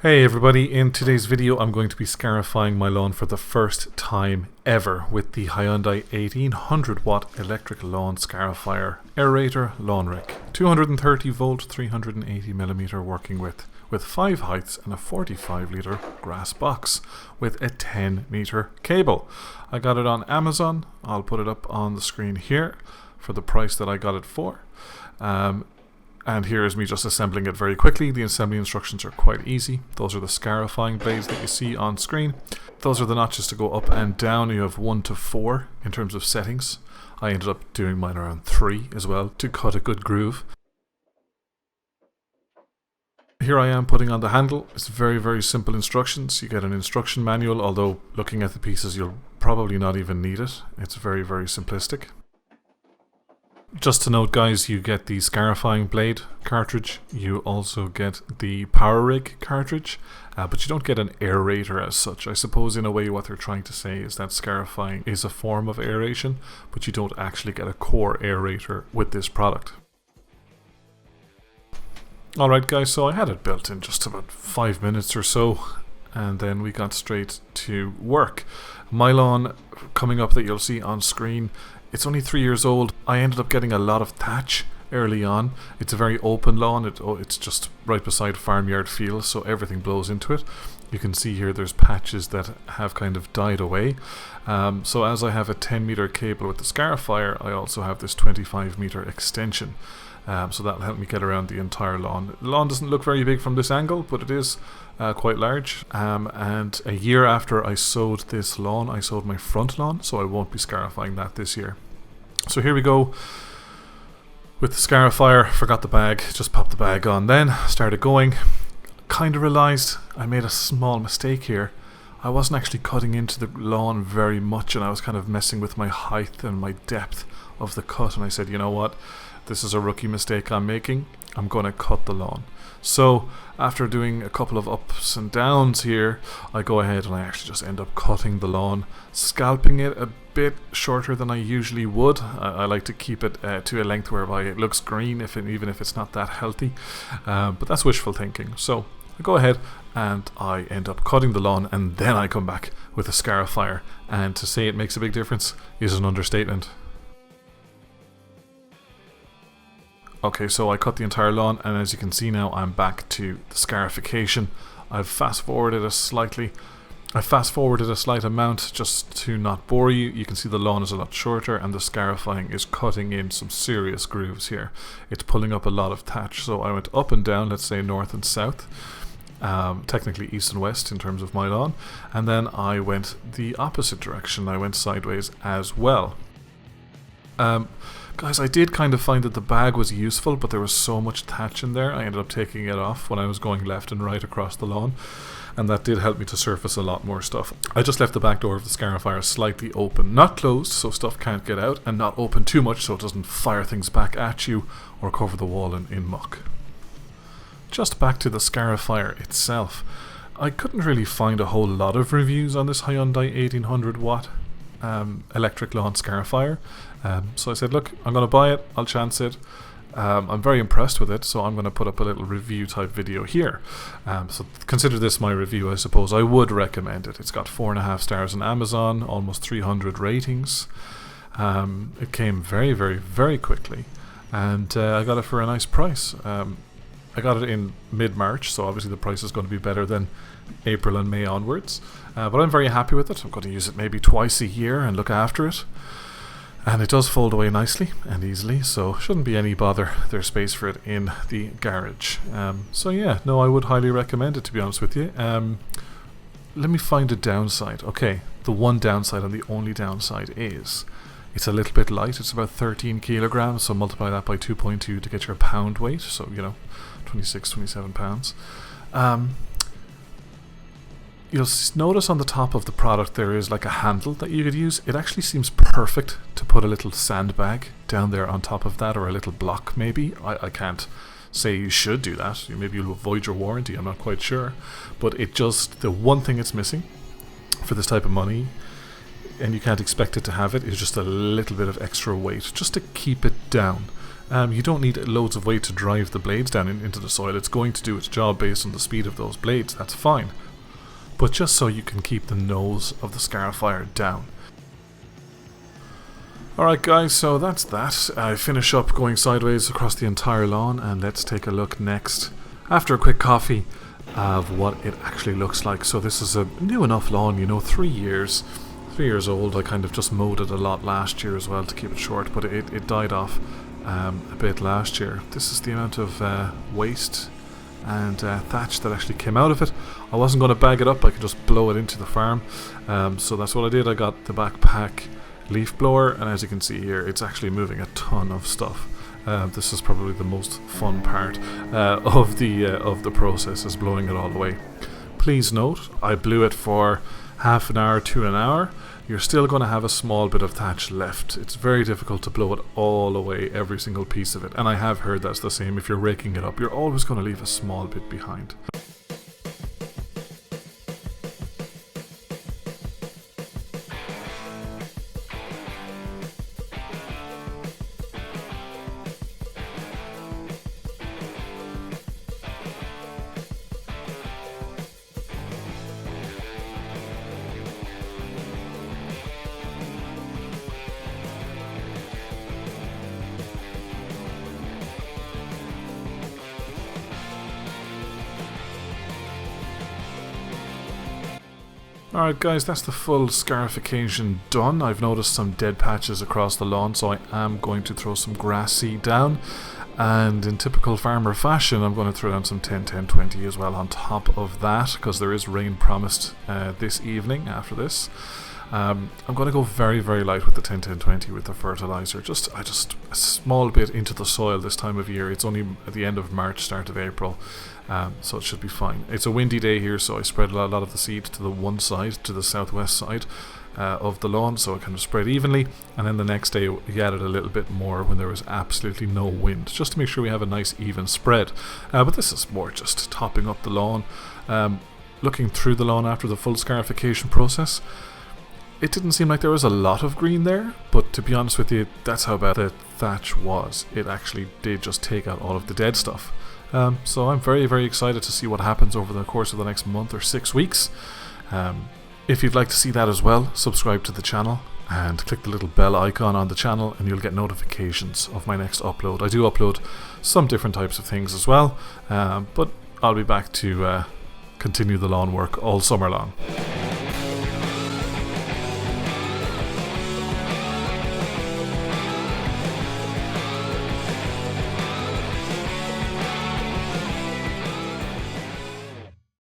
Hey everybody, in today's video I'm going to be scarifying my lawn for the first time ever with the Hyundai 1800 watt electric lawn scarifier Aerator lawn rake. 230 volt 380mm working width with 5 heights and a 45 litre grass box with a 10 meter cable. I got it on Amazon. I'll put it up on the screen here for the price that I got it for. And here is me just assembling it very quickly. The assembly instructions are quite easy. Those are the scarifying blades that you see on screen. Those are the notches to go up and down. You have 1 to 4 in terms of settings. I ended up doing mine around 3 as well to cut a good groove. Here I am putting on the handle. It's very simple instructions. You get an instruction manual, although looking at the pieces you'll probably not even need it. It's very simplistic. Just to note, guys, you get the Scarifying blade cartridge. You also get the Power Rake cartridge, but you don't get an aerator as such. I suppose in a way what they're trying to say is that Scarifying is a form of aeration, but you don't actually get a core aerator with this product. Alright guys, so I had it built in just about 5 minutes or so, and then we got straight to work. My lawn coming up that you'll see on screen, it's only 3 years old. I ended up getting a lot of thatch early on. It's a very open lawn. It's just right beside farmyard fields, so everything blows into it. You can see here there's patches that have kind of died away. So as I have a 10 meter cable with the Scarifier, I also have this 25 meter extension. So that'll help me get around the entire lawn. The lawn doesn't look very big from this angle, but it is quite large. And a year after I sowed this lawn, I sowed my front lawn, so I won't be scarifying that this year. So here we go with the Scarifier. Forgot the bag, just popped the bag on then, started going. Kind of realized I made a small mistake here. I wasn't actually cutting into the lawn very much, and I was kind of messing with my height and my depth of the cut, and I said, you know what, this is a rookie mistake I'm making. I'm going to cut the lawn. So after doing a couple of ups and downs here, I go ahead and I actually just end up cutting the lawn, scalping it a bit shorter than I usually would. I like to keep it to a length whereby it looks green, even if it's not that healthy. But that's wishful thinking. So I go ahead and I end up cutting the lawn, and then I come back with a Scarifier. And to say it makes a big difference is an understatement. Okay, so I cut the entire lawn, and as you can see now, I'm back to the scarification. I've fast forwarded a slight amount just to not bore you. You can see the lawn is a lot shorter, and the scarifying is cutting in some serious grooves here. It's pulling up a lot of thatch, so I went up and down, let's say north and south, technically east and west in terms of my lawn, and then I went the opposite direction. I went sideways as well. Guys, I did kind of find that the bag was useful, but there was so much thatch in there, I ended up taking it off when I was going left and right across the lawn, and that did help me to surface a lot more stuff. I just left the back door of the Scarifier slightly open, not closed so stuff can't get out, and not open too much so it doesn't fire things back at you or cover the wall in muck. Just back to the Scarifier itself. I couldn't really find a whole lot of reviews on this Hyundai 1800 watt electric lawn scarifier, so I said, look, I'm going to buy it, I'll chance it. I'm very impressed with it, so I'm going to put up a little review type video here. So consider this my review, I suppose. I would recommend it. It's got 4.5 stars on Amazon, almost 300 ratings. It came very quickly, and I got it for a nice price. I got it in mid-March, so obviously the price is going to be better than April and May onwards. But I'm very happy with it. I'm going to use it maybe twice a year and look after it. And it does fold away nicely and easily, so shouldn't be any bother. There's space for it in the garage. So yeah, no, I would highly recommend it, to be honest with you. Let me find a downside. Okay, the one downside and the only downside is it's a little bit light. It's about 13 kilograms, so multiply that by 2.2 to get your pound weight. So, you know, 26, 27 pounds. You'll notice on the top of the product there is like a handle that you could use. It actually seems perfect to put a little sandbag down there on top of that, or a little block maybe. I can't say you should do that. Maybe you'll avoid your warranty, I'm not quite sure. But it just, the one thing it's missing for this type of money, and you can't expect it to have it, is just a little bit of extra weight, just to keep it down. You don't need loads of weight to drive the blades down into the soil. It's going to do its job based on the speed of those blades, that's fine. But just so you can keep the nose of the Scarifier down. Alright guys, so that's that. I finish up going sideways across the entire lawn, and let's take a look next, after a quick coffee, of what it actually looks like. So this is a new enough lawn, you know, 3 years. 3 years old. I kind of just mowed it a lot last year as well to keep it short, but it died off a bit last year. This is the amount of waste and thatch that actually came out of it. I wasn't going to bag it up, I could just blow it into the farm. So that's what I did. I got the backpack leaf blower, and as you can see here, it's actually moving a ton of stuff. This is probably the most fun part of the process, is blowing it all away. Please note, I blew it for half an hour to an hour. You're still going to have a small bit of thatch left. It's very difficult to blow it all away, every single piece of it, and I have heard that's the same if you're raking it up. You're always going to leave a small bit behind. Alright guys, that's the full scarification done. I've noticed some dead patches across the lawn, so I am going to throw some grass seed down, and in typical farmer fashion I'm going to throw down some 10-10-20 as well on top of that, because there is rain promised this evening after this. I'm going to go very light with the 10-10-20 with the fertilizer, just a small bit into the soil this time of year. It's only at the end of March, start of April, so it should be fine. It's a windy day here, so I spread a lot of the seed to the one side, to the southwest side of the lawn, so it kind of spread evenly, and then the next day we added a little bit more when there was absolutely no wind, just to make sure we have a nice even spread. But this is more just topping up the lawn. Looking through the lawn after the full scarification process, it didn't seem like there was a lot of green there, but to be honest with you, that's how bad the thatch was. It actually did just take out all of the dead stuff. So I'm very excited to see what happens over the course of the next month or 6 weeks. If you'd like to see that as well, subscribe to the channel and click the little bell icon on the channel, and you'll get notifications of my next upload. I do upload some different types of things as well, but I'll be back to continue the lawn work all summer long.